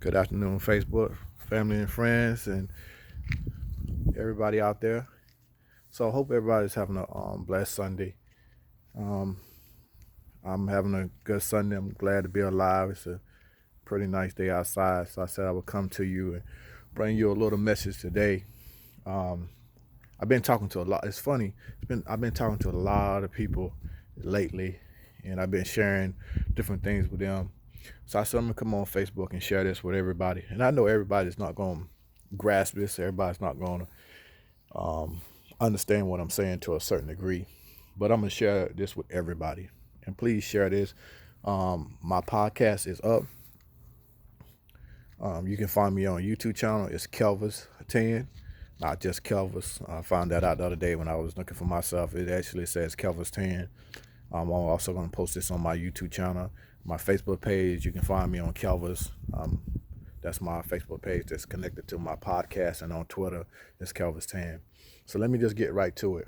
Good afternoon, Facebook, family and friends, and everybody out there. So I hope everybody's having a blessed Sunday. Um, I'm having a good Sunday. I'm glad to be alive. It's a pretty nice day outside. So I said I would come to you and bring you a little message today. Um, I've been talking to a lot. It's funny. I've been talking to a lot of people lately, and I've been sharing different things with them. So I said I'm gonna come on Facebook and share this with everybody. And I know everybody's not gonna grasp this. Everybody's not gonna um, understand what I'm saying to a certain degree. But I'm gonna share this with everybody. And please share this. My podcast is up. You can find me on YouTube channel. It's Kelvis 10, not just Kelvis. I found that out the other day when I was looking for myself. It actually says Kelvis 10. I'm also going to post this on my YouTube channel. My Facebook page, you can find me on Kelvis. That's my Facebook page that's connected to my podcast, and on Twitter, it's Kelvis 10. So let me just get right to it.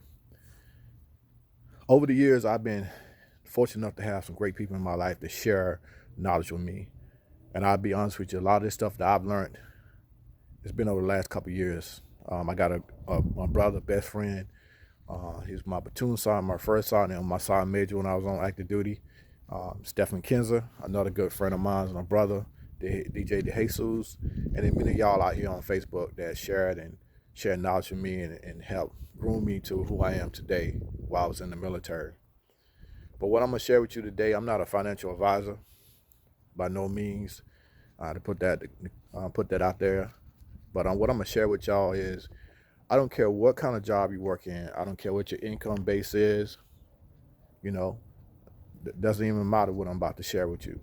Over the years, I've been fortunate enough to have some great people in my life to share knowledge with me. And I'll be honest with you, a lot of this stuff that I've learned, it's been over the last couple of years. I got my brother, best friend. He's my platoon sergeant, my first sergeant, and my sergeant major when I was on active duty. Stephen Kinzer, another good friend of mine, my brother, DJ DeJesus, and then many of y'all out here on Facebook that shared knowledge with me and helped groom me to who I am today while I was in the military. But what I'm going to share with you today, I'm not a financial advisor by no means, to put that out there. But what I'm going to share with y'all is I don't care what kind of job you work in. I don't care what your income base is. You know, it doesn't even matter what I'm about to share with you.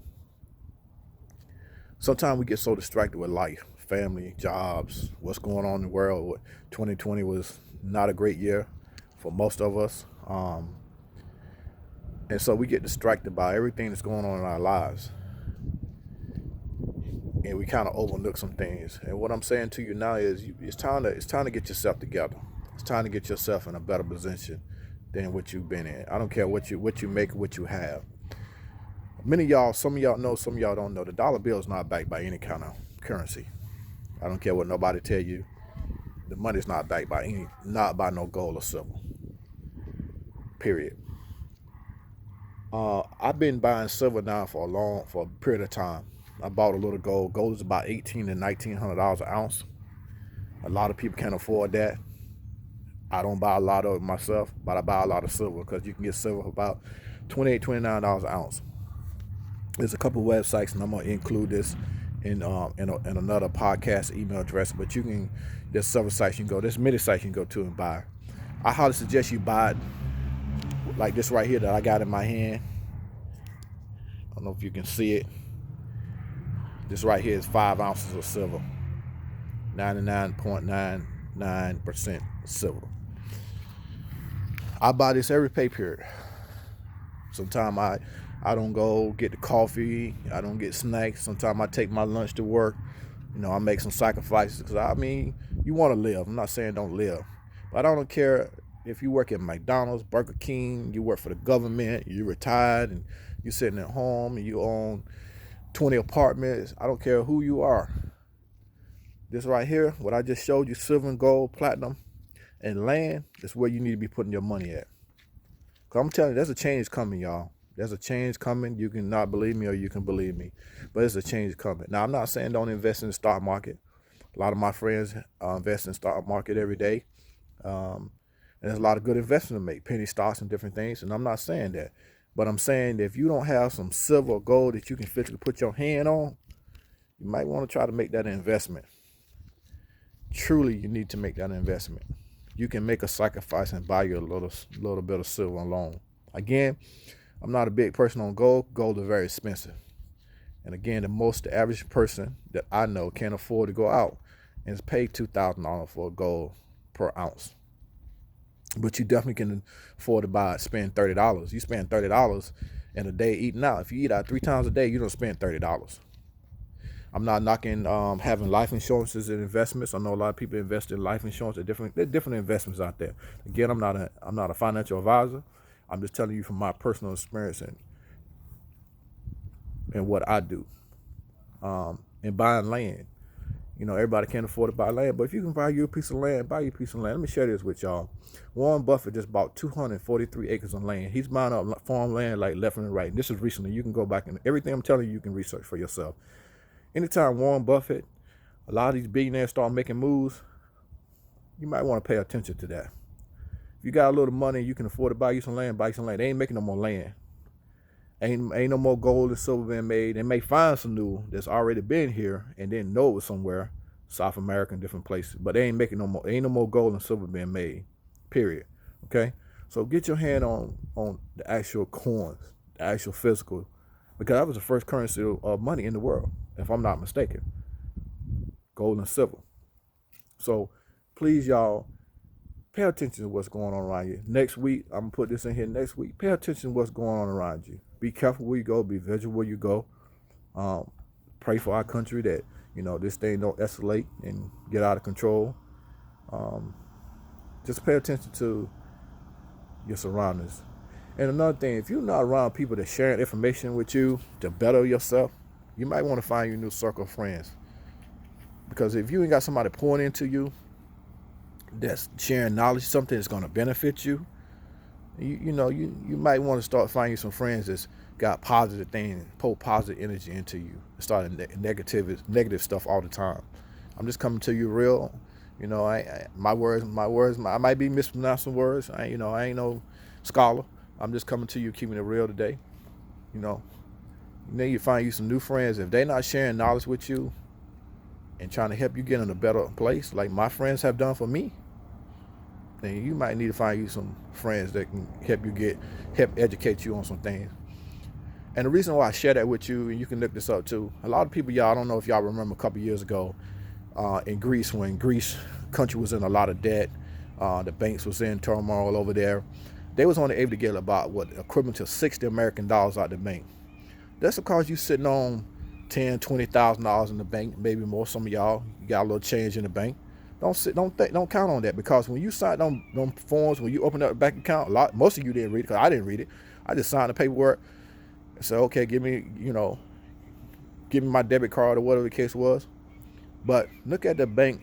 Sometimes we get so distracted with life, family, jobs, what's going on in the world. 2020 was not a great year for most of us. And so we get distracted by everything that's going on in our lives. And we kind of overlook some things. And what I'm saying to you now is it's time to get yourself together. It's time to get yourself in a better position than what you've been in. I don't care what you make or what you have. Some of y'all know, some of y'all don't know. The dollar bill is not backed by any kind of currency. I don't care what nobody tell you. The money's not backed by not by no gold or silver. Period. I've been buying silver now for a period of time. I bought a little gold. Gold is about $1,800 to $1,900 an ounce. A lot of people can't afford that. I don't buy a lot of it myself, but I buy a lot of silver because you can get silver for about $28, $29 an ounce. There's a couple websites, and I'm gonna include this in another podcast email address. But there's several sites you can go. There's many sites you can go to and buy. I highly suggest you buy it like this right here that I got in my hand. I don't know if you can see it. This right here is 5 ounces of silver, 99.99% silver. I buy this every pay period. Sometimes I don't go get the coffee. I don't get snacks. Sometimes I take my lunch to work. I make some sacrifices because you want to live. I'm not saying don't live, but I don't care if you work at McDonald's, Burger King, you work for the government, you're retired and you're sitting at home and you own 20 apartments. I don't care who you are. This right here, what I just showed you, silver and gold, platinum, and land, is where you need to be putting your money at. Because I'm telling you, there's a change coming, y'all. There's a change coming. You can not believe me or you can believe me. But there's a change coming. Now, I'm not saying don't invest in the stock market. A lot of my friends invest in the stock market every day. And there's a lot of good investment to make, penny stocks and different things. And I'm not saying that. But I'm saying that if you don't have some silver or gold that you can physically put your hand on, you might want to try to make that an investment. Truly, you need to make that investment. You can make a sacrifice and buy you a little bit of silver alone. Again, I'm not a big person on gold. Gold is very expensive. And again, the average person that I know can't afford to go out and pay $2,000 for gold per ounce. But you definitely can afford to spend $30. You spend $30 in a day eating out. If you eat out 3 times a day, you don't spend $30. I'm not knocking having life insurances and investments. I know a lot of people invest in life insurance. There are different investments out there. Again, I'm not a financial advisor. I'm just telling you from my personal experience and what I do. and buying land. Everybody can't afford to buy land, but if you can buy you a piece of land, buy you a piece of land. Let me share this with y'all. Warren Buffett just bought 243 acres of land. He's buying up farmland like left and right. This is recently. You can go back and everything I'm telling you, you can research for yourself. Anytime Warren Buffett, a lot of these billionaires start making moves, you might want to pay attention to that. If you got a little money, you can afford to buy you some land, buy you some land. They ain't making no more land. Ain't no more gold and silver being made. They may find some new that's already been here and didn't know it was somewhere, South America and different places. But they ain't making no more. Ain't no more gold and silver being made. Period. Okay. So get your hand on the actual coins, the actual physical, because that was the first currency of money in the world, if I'm not mistaken. Gold and silver. So please, y'all, pay attention to what's going on around you. Next week, I'm going to put this in here next week. Pay attention to what's going on around you. Be careful where you go. Be vigilant where you go. Pray for our country that, this thing don't escalate and get out of control. Just pay attention to your surroundings. And another thing, if you're not around people that sharing information with you to better yourself, you might want to find your new circle of friends. Because if you ain't got somebody pouring into you, that's sharing knowledge, something that's going to benefit you, you might want to start finding some friends that's got positive things, pour positive energy into you, start negative stuff all the time. I'm just coming to you real. My words, I might be mispronouncing words. I ain't no scholar. I'm just coming to you, keeping it real today. You find you some new friends. If they're not sharing knowledge with you and trying to help you get in a better place, like my friends have done for me, then you might need to find you some friends that can help educate you on some things. And the reason why I share that with you, and you can look this up too, a lot of people, y'all, I don't know if y'all remember a couple years ago in Greece, when Greece country was in a lot of debt, the banks was in turmoil over there. They was only able to get about equivalent to $60 American out the bank. That's because you sitting on $10,000, $20,000 in the bank, maybe more. Some of y'all, you got a little change in the bank. Don't count on that, because when you sign them forms, when you open up a bank account, most of you didn't read it, because I didn't read it. I just signed the paperwork and said, okay, give me my debit card or whatever the case was. But look at the Bank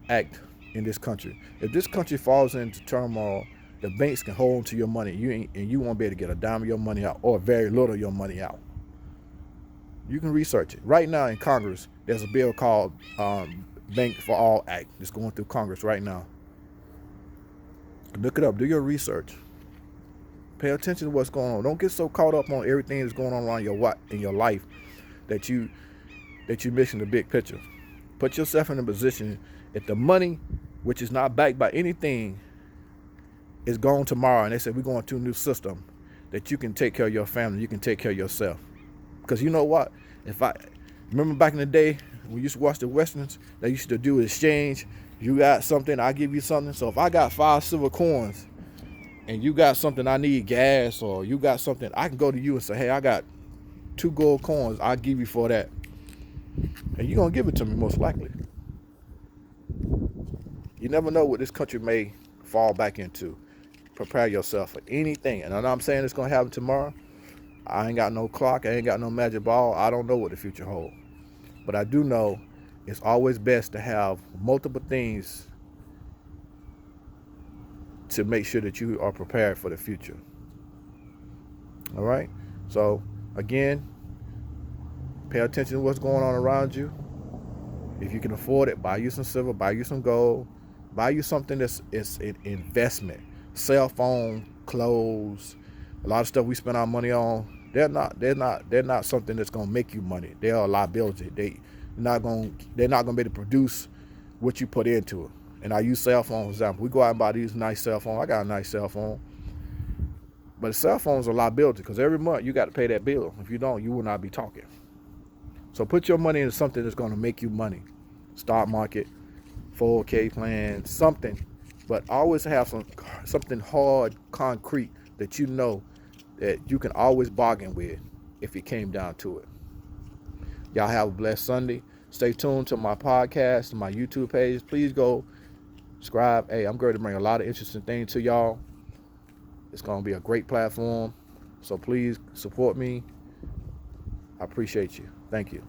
Act in this country. If this country falls into turmoil, the banks can hold on to your money. You won't be able to get a dime of your money out, or very little of your money out. You can research it. Right now in Congress, there's a bill called Bank for All Act that's going through Congress right now. Look it up. Do your research. Pay attention to what's going on. Don't get so caught up on everything that's going on around in your life that you're missing the big picture. Put yourself in a position, if the money, which is not backed by anything, is gone tomorrow, and they said we're going to a new system, that you can take care of your family, you can take care of yourself. Because you know what? If I remember back in the day, we used to watch the Westerns, they used to do exchange. You got something, I give you something. So if I got 5 silver coins and you got something, I need gas, or you got something, I can go to you and say, hey, I got 2 gold coins, I'll give you for that. And you're going to give it to me most likely. You never know what this country may fall back into. Prepare yourself for anything. And I know I'm saying it's going to happen tomorrow. I ain't got no clock. I ain't got no magic ball. I don't know what the future holds. But I do know it's always best to have multiple things to make sure that you are prepared for the future. All right? So, again, pay attention to what's going on around you. If you can afford it, buy you some silver, buy you some gold, buy you something that's an investment. Cell phone, clothes, a lot of stuff we spend our money on. They're not something that's gonna make you money. They are a liability. They're not gonna be able to produce what you put into it. And I use cell phone for example. We go out and buy these nice cell phones. I got a nice cell phone. But cell phones are a liability, because every month you got to pay that bill. If you don't, you will not be talking. So put your money into something that's going to make you money. Stock market, 4K plan, something. But always have something hard, concrete, that you know that you can always bargain with if it came down to it. Y'all have a blessed Sunday. Stay tuned to my podcast, my YouTube page. Please go subscribe. Hey, I'm going to bring a lot of interesting things to y'all. It's going to be a great platform. So please support me. I appreciate you. Thank you.